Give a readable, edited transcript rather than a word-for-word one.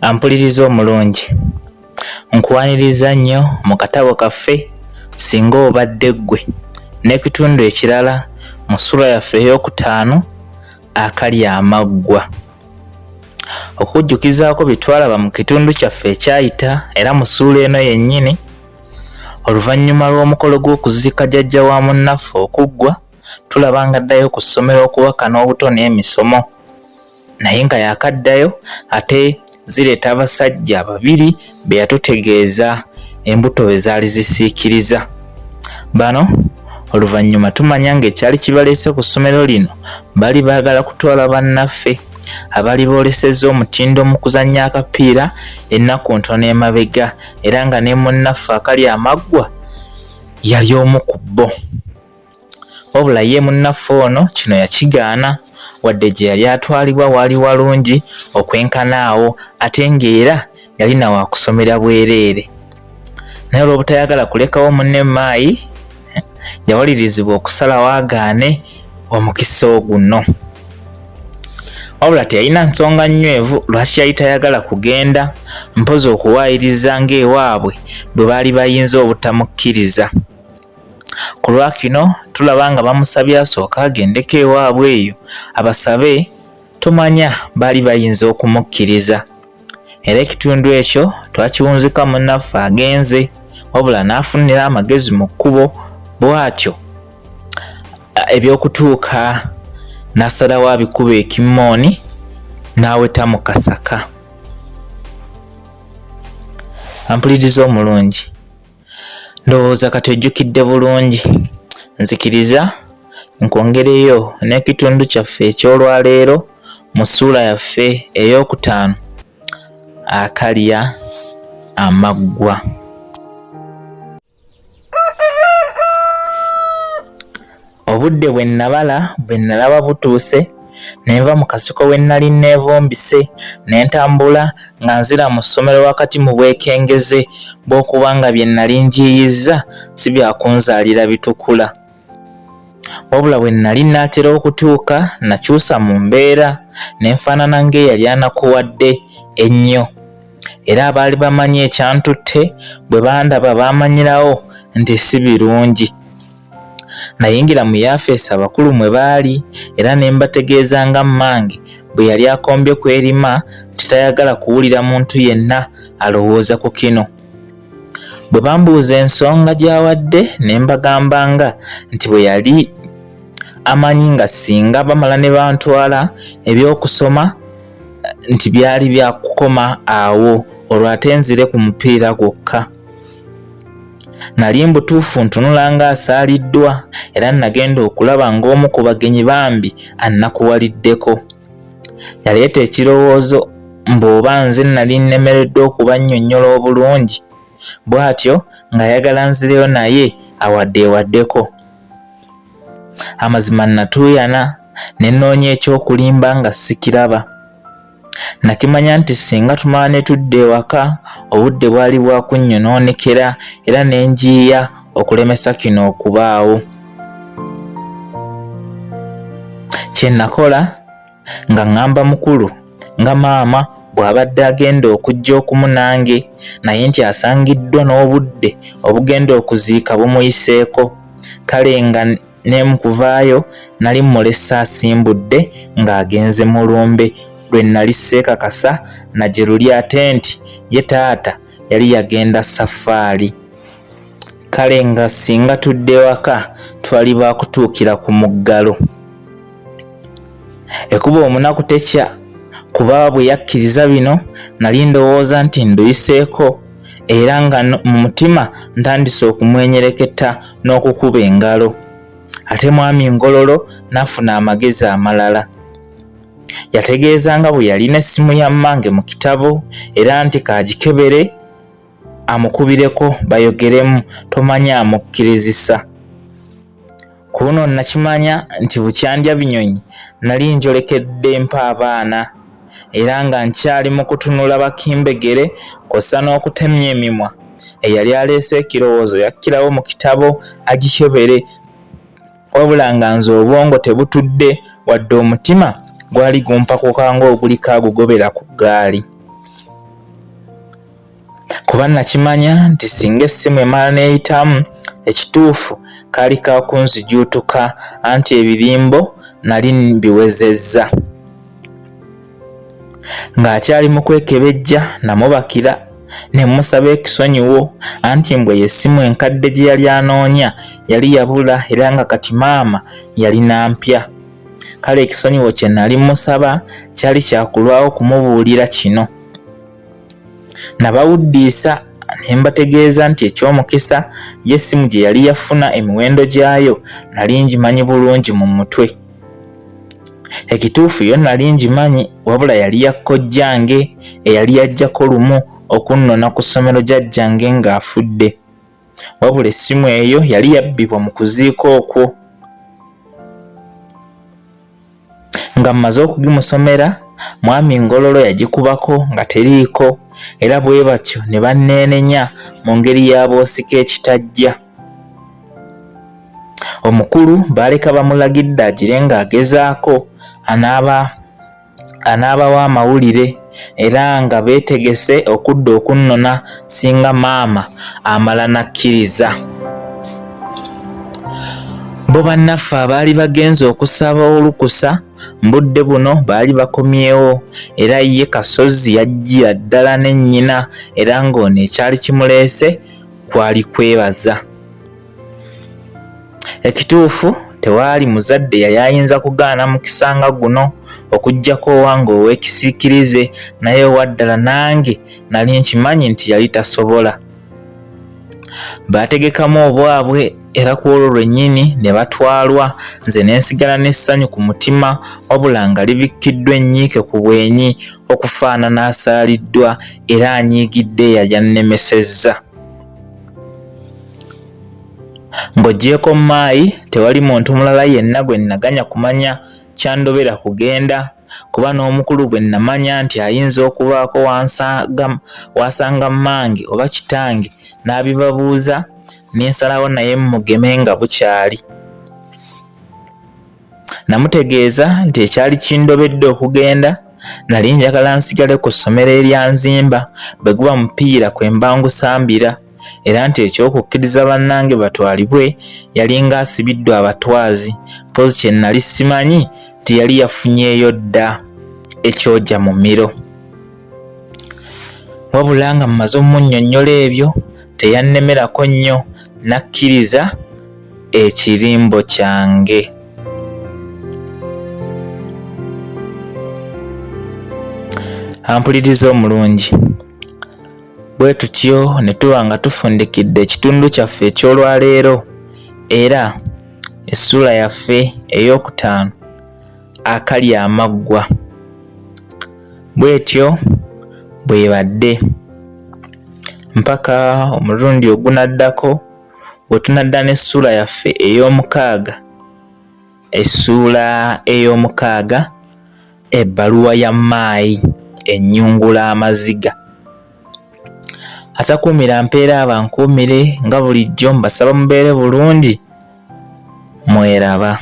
Ampuliriza omulungi, nkuwaniriza nnyo mu katabo kaffe Singa obadde ggwe n'ekitundu ekirala mu ssula yaffe ey'okutaano akali amaggwa. Okujjukizaako bye twalaba mu kitundu kyaffe ekyayita era mu ssuula eno yennyini, oluvannyuma lw'omukolo gw'okuziika jjajja wa munnaffe okuggwa, tulaba nga addayo ku ssomero okuwakana obuto n'emisomo, naye nga yakaddayo ate zireeta abasajja babiri be yatutegeeza embuto bwe zaali zisiikiriza. Bano oluvannyuma tumanya ng'ekyali kibaleese ku ssomero lino bali baagala kutwala bannaffe abali boolesezza omutindo mu kuzannya akapiira ennaku ntono emabega, era nga ne munnaffe akali amaggwa yali omu ku bo. Wabula ye munnaffe ono kino yakigaana, wadde gye yali atwalibwa waali walungi okwenkana awo, ate ng'era yalina wa kusomera bwereere. Naye olw'obutayagala kulekawo munne maayi, yawalirizibwa okusalawo agaane omukisa oguno. Wabula teyalina nsonga nnywevu lwaki yali tayagala kugenda, mpozi okuwaayiriza ng'ewaabwe bwe baali bayinza obutamukkiriza. Ku lwakino tulaba nga bamusabye asooka agendeko ewaabwe eyo abasabe, tumanya baali bayinza okumukkiriza. Era ekitundu ekyo twakiwunzika munnaffe agenze, wabula n'afunira amagezi mu kkubo, bw'atyo eby'okutuuka n'asalawo abikuba ekimooni n'aweta mu kasaka. Ampuliriza omulungi, ndowooza kati ojjukidde bulungi. Nzikiriza nkwongereyo n'ekitundu kyaffe eky'olwaleero mu ssuula yaffe ey'okutaano akalya amaggwa. Obudde bwe nalaba butuuse, ne nva mu kasiko we nnali neevumbise ne ntambula nga nzira mu ssomero wakati mu bwekengeze bw'okuba nga bye nnali njiyizza si byakunzaalira bitukula. Wabula bwe nnali naatera okutuuka nakyusa mu mbeera ne nfaanana ng'eyali anakuwadde ennyo, era abaali bamanyi ekyantutte bwe bandaba baamanyirawo nti si birungi. Nayingira mu yaafeesi abakulu mwe baali era ne mbategeeza nga mmange bwe yali akombye kwerima titayagala kuwulira muntu yenna alowooza ku kino. Bwe bambuuza ensonga gy'awadde ne mbagambanga nti bwe yali amanyi nga singa bamala ne bantwala eby'okusoma nti byali bya kukoma awo, olwo ate nzire ku mupiira gwokka. Nali mbutuufu ntunula ng'asaaliddwa era nagenda okulaba ng'omu ku bagenyi bambi annakuwaliddeko. Yaleeta ekirowoozo mb'oba nze nali nnemereddwa okubannyonnyola obulungi, bw'atyo ng'ayagala nzireyo naye awaddeewaddeko. Amazima natuuyana ne nnoonya ekyokulimba nga sikiraba. Nakimanya nti singa tumala ne tudda ewaka obudde bwali bwa kunnyonoonekera era ne njiiya okulemesa kino okubaawo. Kye nakola nga ŋŋamba mukulu nga maama bw'abadde agenda okujja okumu nange, naye nti asangiddwa n'obudde obugenda okuziika bumuyiseeko, kale nga ne mu kuvaayo nali mmulesa asimbudde ng'agenze mu lumbe lwe nali seekakasa na gye luli ate nti ye taata yali yagenda safaali. Kale nga singa tudde ewaka twali baakutuukira ku muggalo. Ekuba omunaku tekya, kuba bwe yakkiriza bino nali ndowooza nti nduyiseeko, era nga mu mutima ntandise okumwenyereketa n'okukuba engalo. Ate mwami Ngololo n'afuna amagezi amalala. Yategeeza nga bwe yalina essimu ya mmange mu kitabo era nti kaagikebere amukubireko bayogeremu, tomanyi amukkirizisa. Ku luno nakimanya nti bukyandya binyonyi nali njolekedde mpaabaana era nga nkyali mu kutunula bakimbegere kw'ossa n'okutemya emimwa. Eyali aleese ekirowoozo yakkirawo mu kitabo agikebere, wabula nga nze obwongo tebutudde wadde omutima gwali gumpakuka ng'oguliko agugobera ku ggaali. Kuba nakimanya nti singa essimu emala n'eyitamu ekituufu kaali kakunzijuutuka anti ebirimbo nali mbiwezezza. Ng'akyali mu kwekebejja namubakira ne musaba ekisonyiwo anti mbwe y'essimu enkadde gye yali anoonya yali yabula era nga kati maama yalina mpya. Kale ekisonyiwo kye nali musaba kyali kyakulwawo kumubuulira kino. Nabawuddiisa ne mbategeeza nti eky'omukisa y'essimu gye yali yafuna emiwendo gyayo nali ngimanyi bulungi mu mutwe. Ekituufu yo nali ngimanyi, wabula yali ya kkojjange eyali yajjako lumu okunnona ku ssomero jjajjange ng'afudde. Wabula essimu eyo yali yabbibwa mu kuziika okwo. Nga mmaze okugimusomera, mwami Ngololo yagikubako nga teriiko era bwe batyo ne banneenenya mu ngeri y'aboosika ekitajja. Omukulu baaleka bamulagidde agire ng'agezaako anaabawa amawulire era nga beetegese okudda okunnona singa maama amala nakkiriza. Bo bannaffe abaali bagenze okusaba olukusa mu budde buno baali bakomyewo era ye Kasozi yajjira ddala ne nnyina era ng'ono ekyali kimuleese kwali kwebaza. Ekituufu tewaali muzadde yali ayinza kugaana mukisa nga guno okuggyako owange ow'ekisiikirize, naye owaddala nange nali nkimanyi nti yali tasobola. Baategekamu obwabwe era ku olwo lwennyini ne batwalwa, nze ne nsigala n'essanyu ku mutima wabula nga libikkiddwa ennyiike ku bwenyi okufaanana asaaliddwa era anyiigidde yayannemesezza. Ng'oggyeko maayi tewali muntu mulala yenna gwe naganya kumanya kyandobera kugenda, kuba n'omukulu gwe namanya nti ayinza okubaako wasanga mmange oba kitange n'abibabuuza, n'ensalawo naye mugeme nga bukyali. Namutegeeza nti ekyali kindobedde okugenda nali njagala nsigale ku ssomero erya nzimba bwe guba mupiira kwe mba ngusambira, era nti ekyokukkiriza bannange batwalibwe yali ng'asibiddwa abatwazi, mpozi kye nali simanyi nti yali yafunyeeyo dda ekyojja mu miro. Wabula nga mmaze omunnyonnyola ebyo teyannemerako nnyo, nakkiriza ekirimbo kyange. Ampuliriza omulungi. Bwe tutyo ne tuba nga tufundikidde ekitundu kyaffe eky'olwaleero era essuula yaffe ey'okutaano, akali amaggwa. Bwetyo bwebadde mpaka omulundi ogunaddako bwe tunadda n'essuula yaffe ey'omukaaga. Essuula ey'omukaaga, ebbaluwa ya maayi ennyungula amaziga. Atakuumira mpeera abankuumire nga bulijjo, mbasaba mubeere bulungi, mweraba.